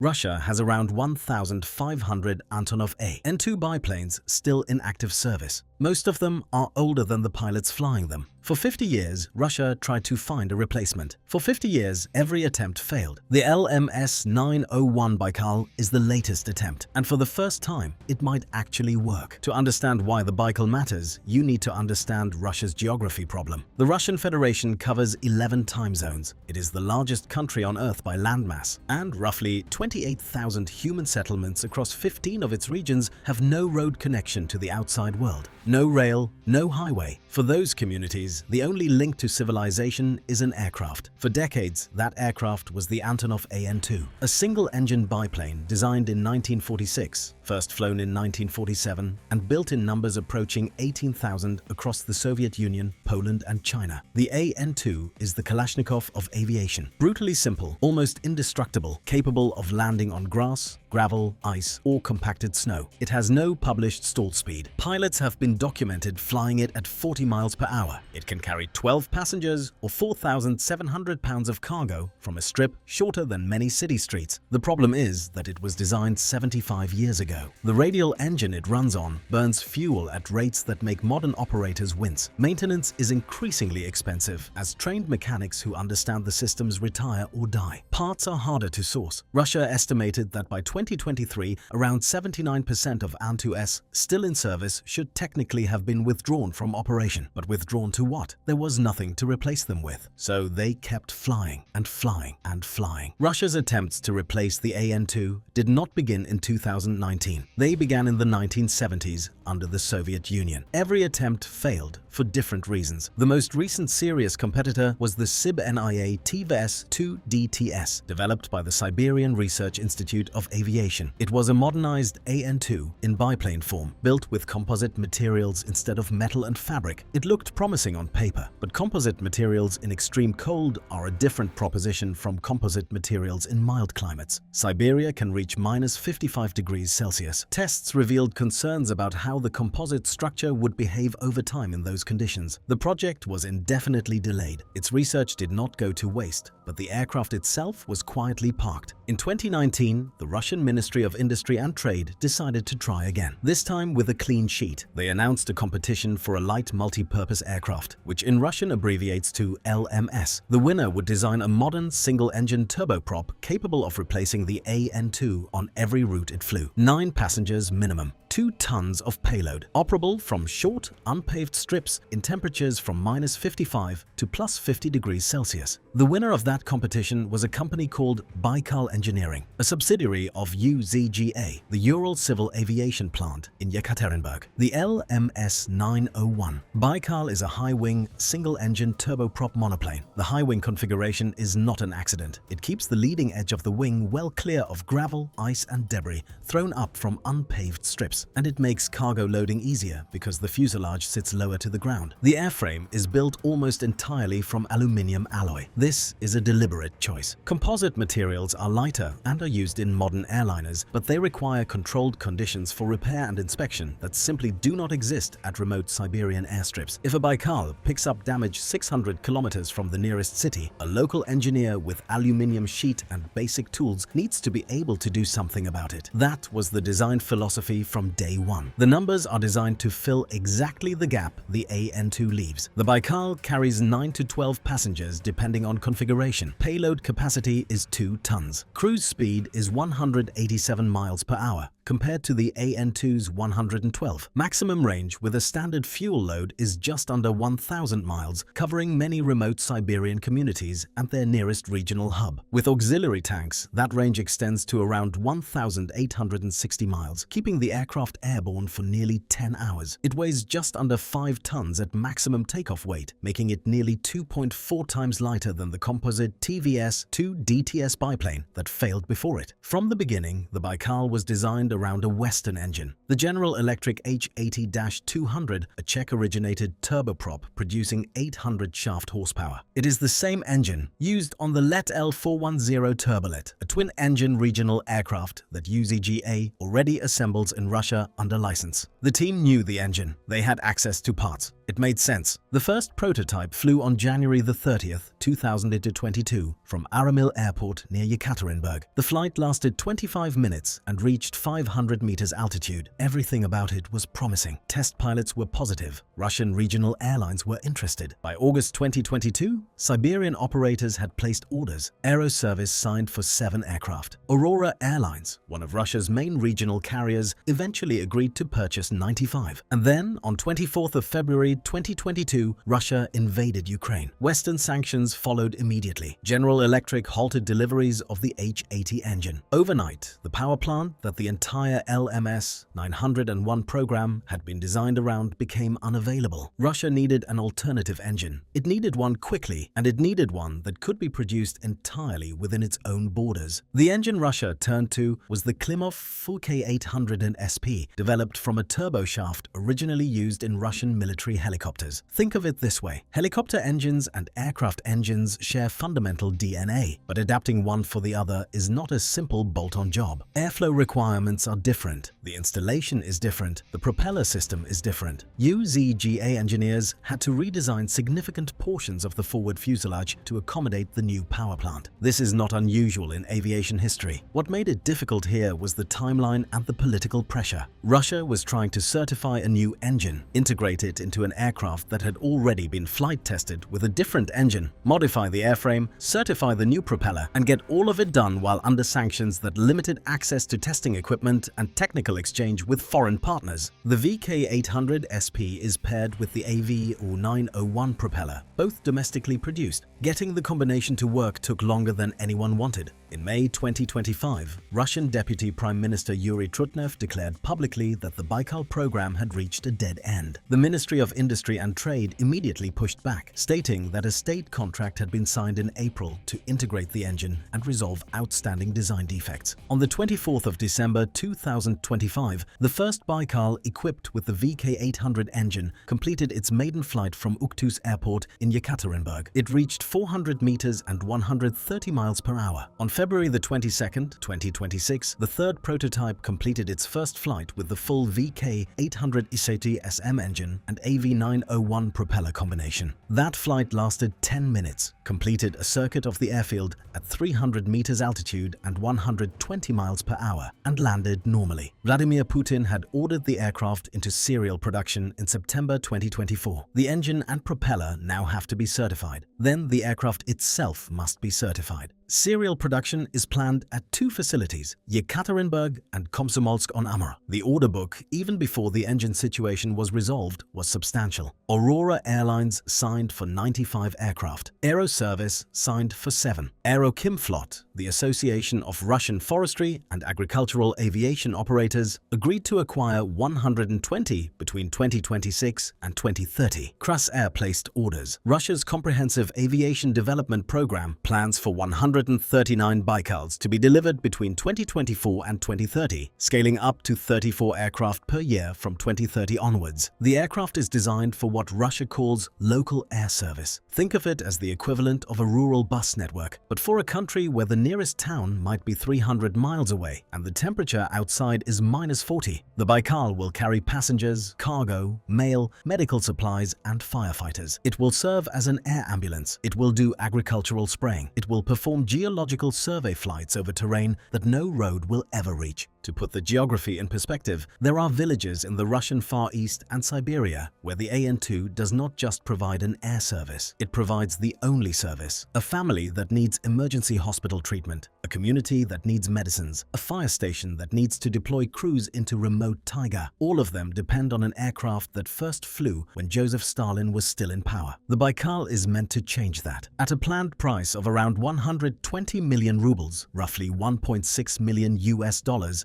Russia has around 1,500 Antonov An-2 biplanes still in active service. Most of them are older than the pilots flying them. For 50 years, Russia tried to find a replacement. For 50 years, every attempt failed. The LMS-901 Baikal is the latest attempt, and for the first time, it might actually work. To understand why the Baikal matters, you need to understand Russia's geography problem. The Russian Federation covers 11 time zones. It is the largest country on Earth by landmass, and roughly 28,000 human settlements across 15 of its regions have no road connection to the outside world. No rail, no highway. For those communities, the only link to civilization is an aircraft. For decades, that aircraft was the Antonov An-2, a single-engine biplane designed in 1946, first flown in 1947, and built in numbers approaching 18,000 across the Soviet Union, Poland, and China. The An-2 is the Kalashnikov of aviation. Brutally simple, almost indestructible, capable of landing on grass, gravel, ice, or compacted snow. It has no published stall speed. Pilots have been documented flying it at 40 miles per hour. It can carry 12 passengers or 4,700 pounds of cargo from a strip shorter than many city streets. The problem is that it was designed 75 years ago. The radial engine it runs on burns fuel at rates that make modern operators wince. Maintenance is increasingly expensive as trained mechanics who understand the systems retire or die. Parts are harder to source. Russia estimated that by 2023, around 79% of An-2s still in service should technically have been withdrawn from operation. But withdrawn to what? There was nothing to replace them with. So they kept flying and flying and flying. Russia's attempts to replace the An-2 did not begin in 2019. They began in the 1970s under the Soviet Union. Every attempt failed for different reasons. The most recent serious competitor was the Siberia TVS-2DTS, developed by the Siberian Research Institute of Aviation. It was a modernized An-2 in biplane form, built with composite materials instead of metal and fabric. It looked promising on paper, but composite materials in extreme cold are a different proposition from composite materials in mild climates. Siberia can reach -55 degrees Celsius. Tests revealed concerns about how the composite structure would behave over time in those conditions. The project was indefinitely delayed. Its research did not go to waste, but the aircraft itself was quietly parked. In 2019, the Russian Ministry of Industry and Trade decided to try again, this time with a clean sheet. They announced a competition for a light multi-purpose aircraft, which in Russian abbreviates to LMS. The winner would design a modern single-engine turboprop capable of replacing the An-2 on every route it flew. 9 passengers minimum, 2 tons of payload, operable from short, unpaved strips in temperatures from -55 to +50 degrees Celsius. The winner of that competition was a company called Baikal Engineering, a subsidiary of UZGA, the Ural Civil Aviation Plant in Yekaterinburg. The LMS-901 Baikal is a high-wing, single-engine turboprop monoplane. The high-wing configuration is not an accident. It keeps the leading edge of the wing well clear of gravel, ice, and debris thrown up from unpaved strips, and it makes cargo loading easier because the fuselage sits lower to the ground. The airframe is built almost entirely from aluminium alloy. This is a deliberate choice. Composite materials are lighter and are used in modern airliners, but they require controlled conditions for repair and inspection that simply do not exist at remote Siberian airstrips. If a Baikal picks up damage 600 kilometers from the nearest city, a local engineer with aluminium sheet and basic tools needs to be able to do something about it. That was the design philosophy from day one. The numbers are designed to fill exactly the gap the An-2 leaves. The Baikal carries 9 to 12 passengers depending on configuration. Payload capacity is 2 tons. Cruise speed is 187 miles per hour, compared to the An-2's 112. Maximum range with a standard fuel load is just under 1,000 miles, covering many remote Siberian communities and their nearest regional hub. With auxiliary tanks, that range extends to around 1,860 miles, keeping the aircraft airborne for nearly 10 hours. It weighs just under 5 tons at maximum takeoff weight, making it nearly 2.4 times lighter than the composite TVS-2DTS biplane that failed before it. From the beginning, the Baikal was designed around a Western engine, the General Electric H80-200, a Czech-originated turboprop producing 800 shaft horsepower. It is the same engine used on the Let L410 Turbolet, a twin-engine regional aircraft that UZGA already assembles in Russia under license. The team knew the engine. They had access to parts. It made sense. The first prototype flew on January 30th, 2022 from Aramil Airport near Yekaterinburg. The flight lasted 25 minutes and reached 500 meters altitude. Everything about it was promising. Test pilots were positive. Russian regional airlines were interested. By August 2022, Siberian operators had placed orders. Aeroservice signed for 7 aircraft. Aurora Airlines, one of Russia's main regional carriers, eventually agreed to purchase 95. And then, on 24th of February 2022, Russia invaded Ukraine. Western sanctions followed immediately. General Electric halted deliveries of the H-80 engine. Overnight, the power plant that the entire LMS-901 program had been designed around became unavailable. Russia needed an alternative engine. It needed one quickly, and it needed one that could be produced entirely within its own borders. The engine Russia turned to was the Klimov Fuke-800 developed from a turboshaft originally used in Russian military helicopters. Think of it this way. Helicopter engines and aircraft engines share fundamental DNA, but adapting one for the other is not a simple bolt-on job. Airflow requirements are different. The installation is different. The propeller system is different. UZGA engineers had to redesign significant portions of the forward fuselage to accommodate the new power plant. This is not unusual in aviation history. What made it difficult here was the timeline and the political pressure. Russia was trying to certify a new engine, integrate it into an aircraft that had already been flight tested with a different engine, modify the airframe, certify the new propeller, and get all of it done while under sanctions that limited access to testing equipment and technical exchange with foreign partners. The VK800 SP is paired with the AV-901 propeller, both domestically produced. Getting the combination to work took longer than anyone wanted. In May 2025, Russian Deputy Prime Minister Yuri Trutnev declared publicly that the Baikal program had reached a dead end. The Ministry of Industry and Trade immediately pushed back, stating that a state contract had been signed in April to integrate the engine and resolve outstanding design defects. On the 24th of December 2025, the first Baikal equipped with the VK800 engine completed its maiden flight from Uktus Airport in Yekaterinburg. It reached 400 meters and 130 miles per hour. On February the 22nd, 2026, the third prototype completed its first flight with the full VK800 Iseti SM engine and AV-901 propeller combination. That flight lasted 10 minutes, completed a circuit of the airfield at 300 meters altitude and 120 miles per hour, and landed normally. Vladimir Putin had ordered the aircraft into serial production in September 2024. The engine and propeller now have to be certified. Then the aircraft itself must be certified. Serial production is planned at 2 facilities, Yekaterinburg and Komsomolsk-on-Amur. The order book, even before the engine situation was resolved, was substantial. Aurora Airlines signed for 95 aircraft. Aeroservice signed for 7. Aerokimflot, the Association of Russian Forestry and Agricultural Aviation Operators, agreed to acquire 120 between 2026 and 2030. Krasair placed orders. Russia's Comprehensive Aviation Development Program plans for 139 Baikals to be delivered between 2024 and 2030, scaling up to 34 aircraft per year from 2030 onwards. The aircraft is designed for what Russia calls local air service. Think of it as the equivalent of a rural bus network, but for a country where the nearest town might be 300 miles away and the temperature outside is -40. The Baikal will carry passengers, cargo, mail, medical supplies, and firefighters. It will serve as an air ambulance. It will do agricultural spraying. It will perform geological survey flights over terrain that no road will ever reach. To put the geography in perspective, there are villages in the Russian Far East and Siberia where the AN-2 does not just provide an air service, it provides the only service. A family that needs emergency hospital treatment, a community that needs medicines, a fire station that needs to deploy crews into remote taiga. All of them depend on an aircraft that first flew when Joseph Stalin was still in power. The Baikal is meant to change that. At a planned price of around 120 million rubles, roughly $1.6 million,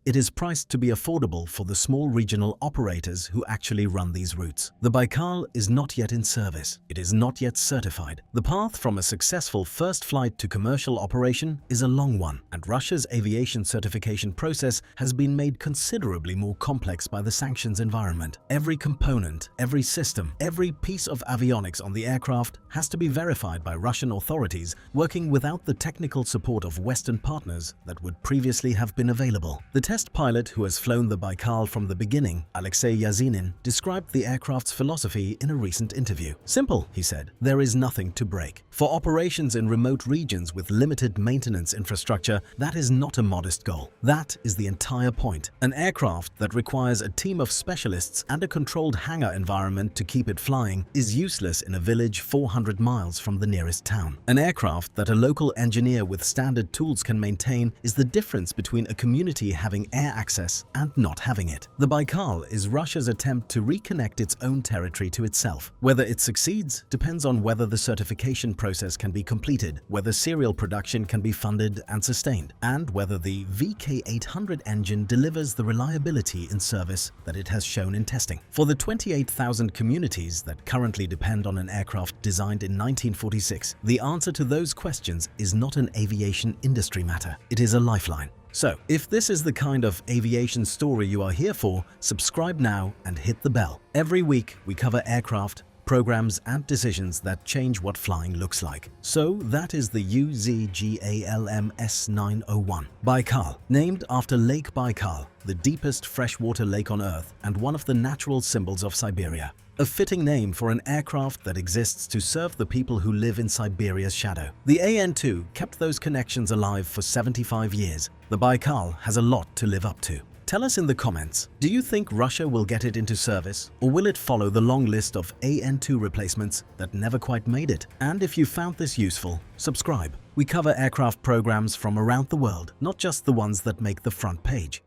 it is priced to be affordable for the small regional operators who actually run these routes. The Baikal is not yet in service. It is not yet certified. The path from a successful first flight to commercial operation is a long one, and Russia's aviation certification process has been made considerably more complex by the sanctions environment. Every component, every system, every piece of avionics on the aircraft has to be verified by Russian authorities working without the technical support of Western partners that would previously have been available. The test pilot who has flown the Baikal from the beginning, Alexei Yazinin, described the aircraft's philosophy in a recent interview. "Simple," he said, "there is nothing to break. For operations in remote regions with limited maintenance infrastructure, that is not a modest goal. That is the entire point. An aircraft that requires a team of specialists and a controlled hangar environment to keep it flying is useless in a village 400 miles from the nearest town. An aircraft that a local engineer with standard tools can maintain is the difference between a community having air access and not having it." The Baikal is Russia's attempt to reconnect its own territory to itself. Whether it succeeds depends on whether the certification process can be completed, whether serial production can be funded and sustained, and whether the VK800 engine delivers the reliability in service that it has shown in testing. For the 28,000 communities that currently depend on an aircraft designed in 1946, the answer to those questions is not an aviation industry matter. It is a lifeline. So, if this is the kind of aviation story you are here for, subscribe now and hit the bell. Every week, we cover aircraft, programs and decisions that change what flying looks like. So that is the UZGA LMS-901 Baikal, named after Lake Baikal, the deepest freshwater lake on Earth and one of the natural symbols of Siberia. A fitting name for an aircraft that exists to serve the people who live in Siberia's shadow. The An-2 kept those connections alive for 75 years. The Baikal has a lot to live up to. Tell us in the comments, do you think Russia will get it into service, or will it follow the long list of An-2 replacements that never quite made it? And if you found this useful, subscribe. We cover aircraft programs from around the world, not just the ones that make the front page.